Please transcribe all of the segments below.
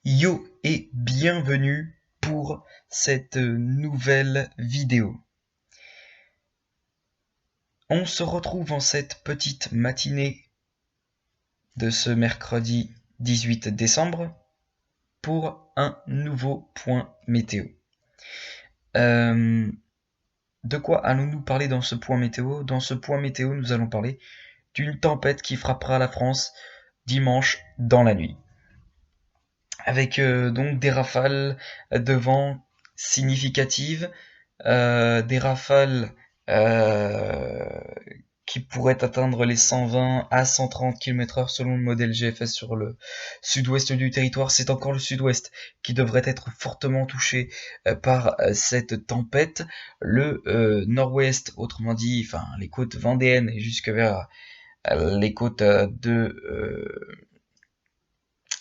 Yo et bienvenue pour cette nouvelle vidéo. On se retrouve en cette petite matinée de ce mercredi 18 décembre pour un nouveau point météo. De quoi allons-nous parler dans ce point météo? Dans ce point météo, nous allons parler d'une tempête qui frappera la France dimanche dans la nuit. Avec donc des rafales de vent significatives, des rafales euh, qui pourraient atteindre les 120 à 130 km/h selon le modèle GFS sur le sud-ouest du territoire. C'est encore le sud-ouest qui devrait être fortement touché par cette tempête. Le nord-ouest, autrement dit, enfin les côtes vendéennes et jusque vers les côtes de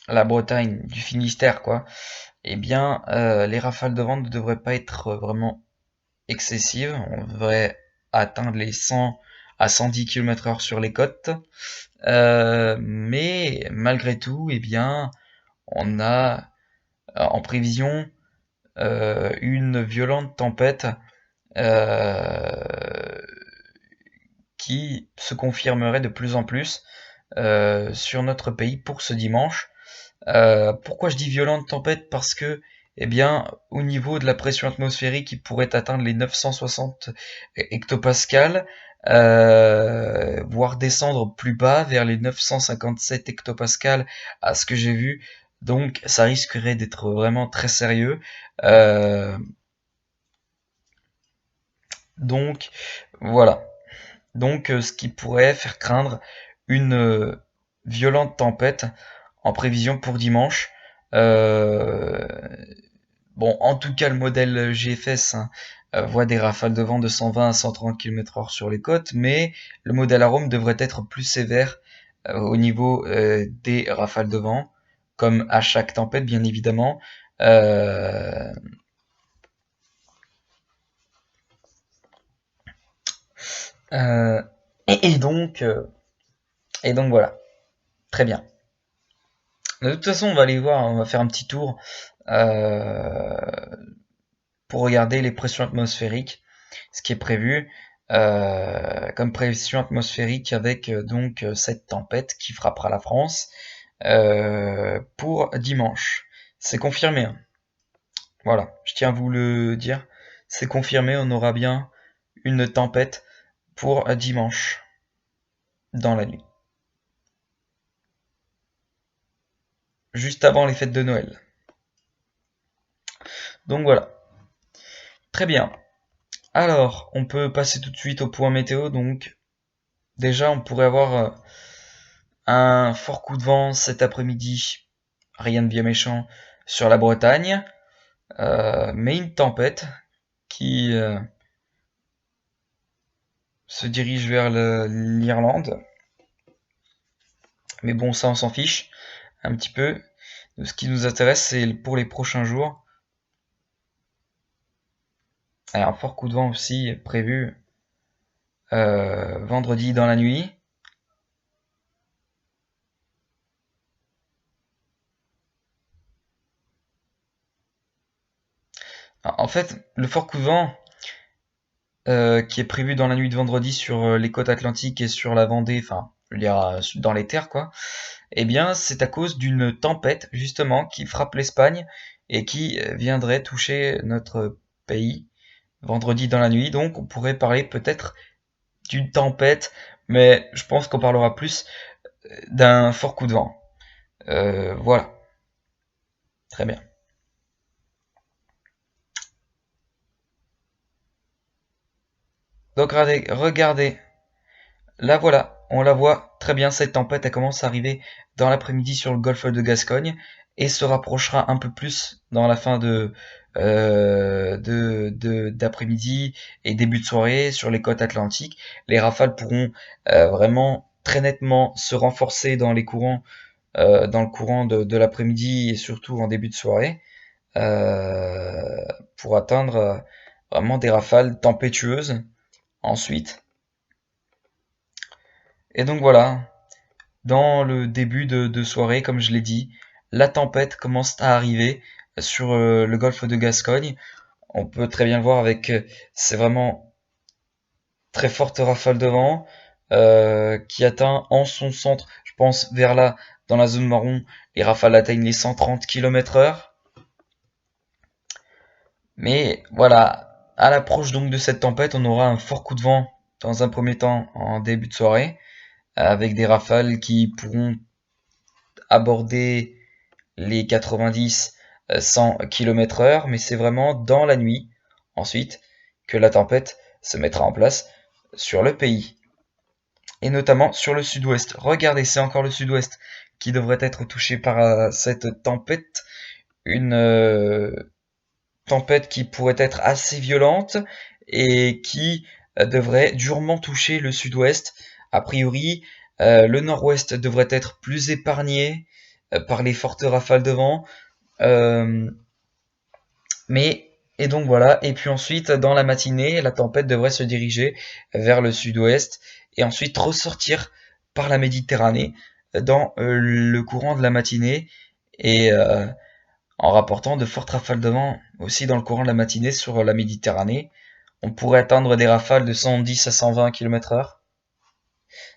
la Bretagne, du Finistère, quoi, eh bien, les rafales de vent ne devraient pas être vraiment excessives. On devrait atteindre les 100 à 110 km/h sur les côtes. Mais malgré tout, eh bien, on a en prévision une violente tempête euh, qui se confirmerait de plus en plus sur notre pays pour ce dimanche. Pourquoi je dis violente tempête? Parce que, eh bien, au niveau de la pression atmosphérique, il pourrait atteindre les 960 hectopascales, voire descendre plus bas vers les 957 hectopascales à ce que j'ai vu. Donc, ça risquerait d'être vraiment très sérieux. Euh, donc, voilà. Donc, ce qui pourrait faire craindre une violente tempête en prévision pour dimanche. Euh, bon, en tout cas, le modèle GFS voit des rafales de vent de 120 à 130 km/h sur les côtes, mais le modèle Arome devrait être plus sévère au niveau des rafales de vent, comme à chaque tempête, bien évidemment. Euh, euh, et, donc, et donc voilà, très bien. De toute façon, on va aller voir, on va faire un petit tour euh, pour regarder les pressions atmosphériques, ce qui est prévu comme pression atmosphérique avec donc cette tempête qui frappera la France pour dimanche. C'est confirmé, hein. Voilà, je tiens à vous le dire. C'est confirmé, on aura bien une tempête pour dimanche dans la nuit, juste avant les fêtes de Noël. Donc voilà, très bien. Alors, on peut passer tout de suite au point météo. Donc, déjà, on pourrait avoir un fort coup de vent cet après-midi, rien de bien méchant, sur la Bretagne, mais une tempête qui se dirige vers l'Irlande. Mais bon, ça, on s'en fiche un petit peu. Ce qui nous intéresse, c'est pour les prochains jours. Un fort coup de vent aussi est prévu vendredi dans la nuit. En fait, le fort coup de vent qui est prévu dans la nuit de vendredi sur les côtes atlantiques et sur la Vendée, enfin, je veux dire, dans les terres, quoi, eh bien, c'est à cause d'une tempête, justement, qui frappe l'Espagne et qui viendrait toucher notre pays vendredi dans la nuit. Donc, on pourrait parler peut-être d'une tempête, mais je pense qu'on parlera plus d'un fort coup de vent. Voilà, très bien. Donc, regardez, là voilà, on la voit très bien, cette tempête, elle commence à arriver dans l'après-midi sur le golfe de Gascogne et se rapprochera un peu plus dans la fin d'après-midi et début de soirée sur les côtes atlantiques. Les rafales pourront vraiment très nettement se renforcer dans les courants, dans le courant de l'après-midi et surtout en début de soirée, pour atteindre vraiment des rafales tempétueuses ensuite. Et donc voilà, dans le début de soirée, comme je l'ai dit, la tempête commence à arriver sur le golfe de Gascogne. On peut très bien le voir avec, c'est vraiment très forte rafale de vent qui atteint en son centre, je pense vers là, dans la zone marron, les rafales atteignent les 130 km/h. Mais voilà, à l'approche donc de cette tempête, on aura un fort coup de vent dans un premier temps en début de soirée, avec des rafales qui pourront aborder les 90-100 km/h, mais c'est vraiment dans la nuit, ensuite, que la tempête se mettra en place sur le pays, et notamment sur le sud-ouest. Regardez, c'est encore le sud-ouest qui devrait être touché par cette tempête, une tempête qui pourrait être assez violente et qui devrait durement toucher le sud-ouest. A priori, le nord-ouest devrait être plus épargné par les fortes rafales de vent. Euh, mais et donc voilà. Et puis ensuite, dans la matinée, la tempête devrait se diriger vers le sud-ouest et ensuite ressortir par la Méditerranée dans le courant de la matinée et en rapportant de fortes rafales de vent aussi dans le courant de la matinée sur la Méditerranée. On pourrait atteindre des rafales de 110 à 120 km/h.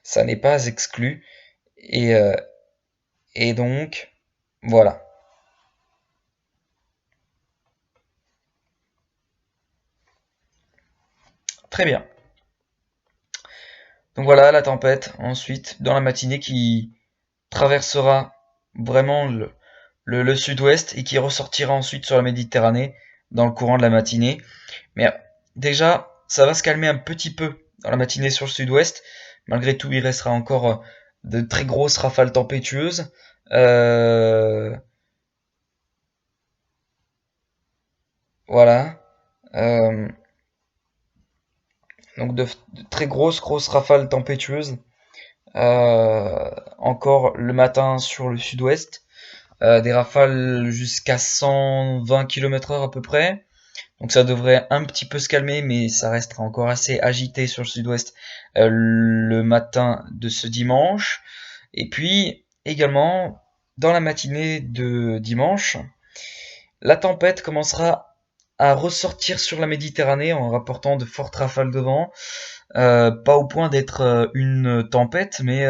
Ça n'est pas exclu. Et, euh, et donc, voilà. Très bien. Donc voilà la tempête, ensuite, dans la matinée, qui traversera vraiment le sud-ouest et qui ressortira ensuite sur la Méditerranée dans le courant de la matinée. Mais déjà, ça va se calmer un petit peu dans la matinée sur le sud-ouest. Malgré tout, il restera encore de très grosses rafales tempétueuses. Voilà. Euh, donc de très grosses rafales tempétueuses. Encore le matin sur le sud-ouest. Des rafales jusqu'à 120 km/h à peu près. Donc ça devrait un petit peu se calmer, mais ça restera encore assez agité sur le sud-ouest le matin de ce dimanche. Et puis également, dans la matinée de dimanche, la tempête commencera à ressortir sur la Méditerranée en rapportant de fortes rafales de vent. Pas au point d'être une tempête, mais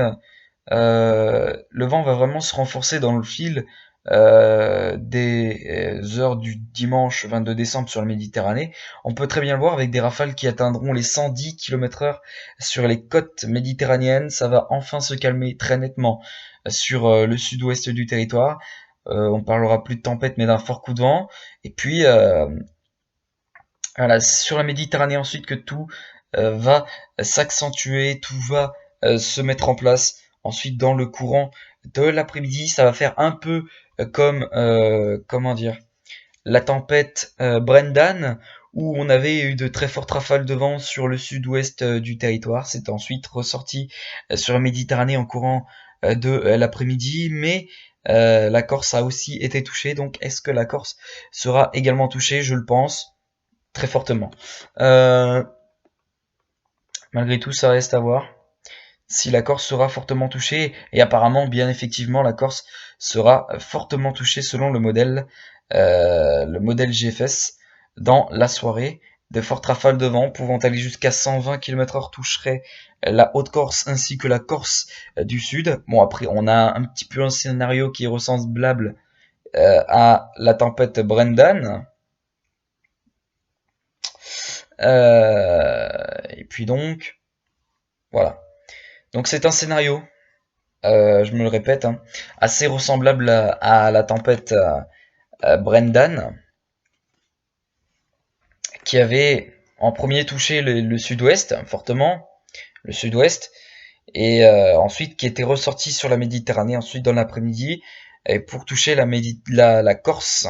le vent va vraiment se renforcer dans le fil des heures du dimanche 22 décembre sur la Méditerranée. On peut très bien le voir avec des rafales qui atteindront les 110 km/h sur les côtes méditerranéennes. Ça va enfin se calmer très nettement sur le sud-ouest du territoire. On parlera plus de tempête mais d'un fort coup de vent. Et puis voilà, sur la Méditerranée ensuite que tout va s'accentuer, tout va se mettre en place. Ensuite, dans le courant de l'après-midi, ça va faire un peu comme, comment dire, la tempête Brendan, où on avait eu de très fortes rafales de vent sur le sud-ouest du territoire. C'est ensuite ressorti sur la Méditerranée en courant de l'après-midi, mais la Corse a aussi été touchée. Donc, est-ce que la Corse sera également touchée? Je le pense très fortement. Euh, Malgré tout, ça reste à voir si la Corse sera fortement touchée. Et apparemment, bien effectivement, la Corse sera fortement touchée selon le modèle GFS dans la soirée. De fortes rafales de vent pouvant aller jusqu'à 120 km/h toucheraient la Haute-Corse ainsi que la Corse du Sud. Bon, après, on a un petit peu un scénario qui est ressemblable à la tempête Brendan. Et puis donc, voilà. Donc c'est un scénario, je me le répète, hein, assez ressemblable à la tempête Brendan, qui avait en premier touché le sud-ouest, fortement, le sud-ouest, et ensuite qui était ressorti sur la Méditerranée, ensuite dans l'après-midi, pour toucher la Corse,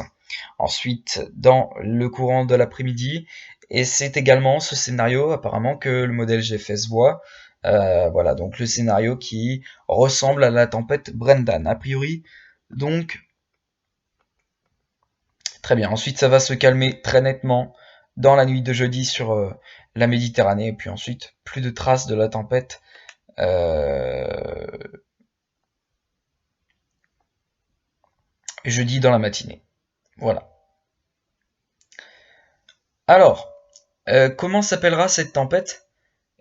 ensuite dans le courant de l'après-midi. Et c'est également ce scénario apparemment que le modèle GFS voit. Voilà, donc le scénario qui ressemble à la tempête Brendan, a priori. Donc, très bien. Ensuite, ça va se calmer très nettement dans la nuit de jeudi sur la Méditerranée. Et puis ensuite, plus de traces de la tempête euh, jeudi dans la matinée. Voilà. Alors, comment s'appellera cette tempête?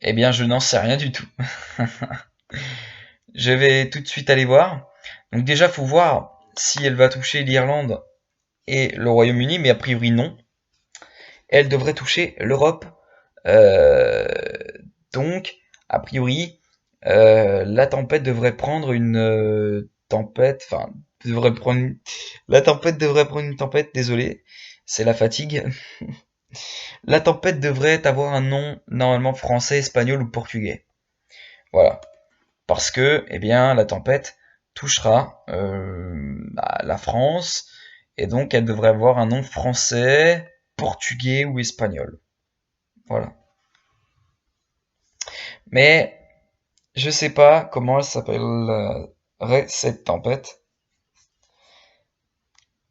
Eh bien, je n'en sais rien du tout. Je vais tout de suite aller voir. Donc déjà, faut voir si elle va toucher l'Irlande et le Royaume-Uni, mais a priori non. Elle devrait toucher l'Europe. Euh, donc, a priori, la tempête devrait prendre une tempête, enfin, la tempête devrait prendre une tempête, désolé, c'est la fatigue. La tempête devrait avoir un nom normalement français, espagnol ou portugais. Voilà. Parce que, eh bien, la tempête touchera la France, et donc elle devrait avoir un nom français, portugais ou espagnol. Voilà. Mais je sais pas comment elle s'appellerait cette tempête.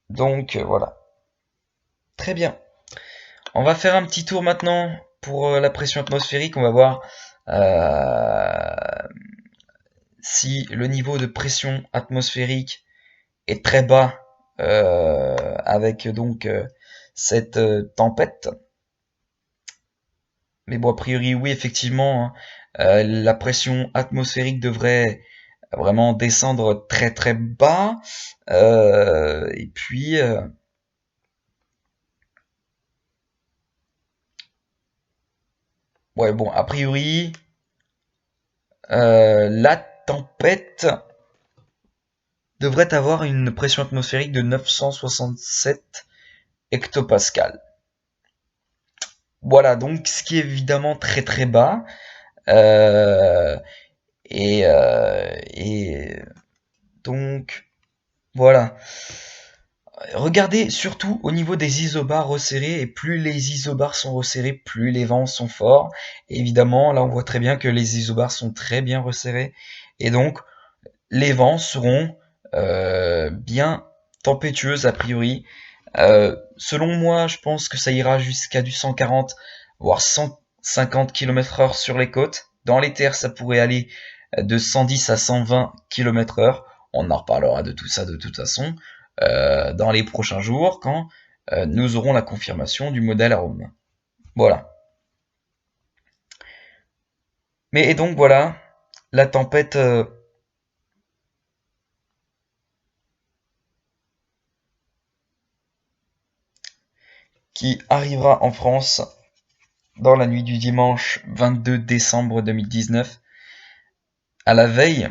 Donc voilà. Très bien. On va faire un petit tour maintenant pour la pression atmosphérique. On va voir si le niveau de pression atmosphérique est très bas avec donc cette tempête. Mais bon, a priori, oui, effectivement, hein, la pression atmosphérique devrait vraiment descendre très très bas. Et puis, ouais, bon, a priori, la tempête devrait avoir une pression atmosphérique de 967 hectopascales. Voilà, donc ce qui est évidemment très très bas. Euh, et donc, voilà. Regardez surtout au niveau des isobars resserrés, et plus les isobars sont resserrés, plus les vents sont forts. Et évidemment, là on voit très bien que les isobars sont très bien resserrés, et donc les vents seront bien tempétueux a priori. Selon moi, je pense que ça ira jusqu'à du 140, voire 150 km/h sur les côtes. Dans les terres, ça pourrait aller de 110 à 120 km/h. On en reparlera de tout ça de toute façon dans les prochains jours quand nous aurons la confirmation du modèle Arome. Voilà. Mais et donc voilà, la tempête qui arrivera en France dans la nuit du dimanche 22 décembre 2019, à la veille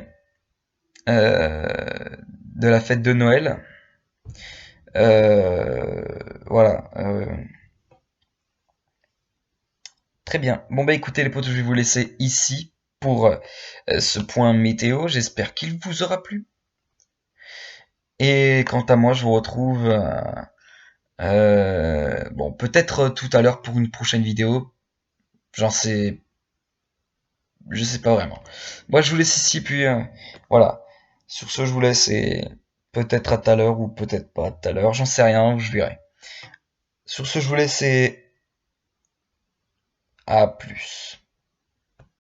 de la fête de Noël. Voilà. Très bien. Bon bah écoutez les potes, je vais vous laisser ici pour ce point météo. J'espère qu'il vous aura plu. Et quant à moi, je vous retrouve bon peut-être tout à l'heure pour une prochaine vidéo. J'en sais, je sais pas vraiment. Moi je vous laisse ici puis voilà. Sur ce, je vous laisse et peut-être à tout à l'heure ou peut-être pas à tout à l'heure. J'en sais rien, je verrai. Sur ce, je vous laisse et à plus.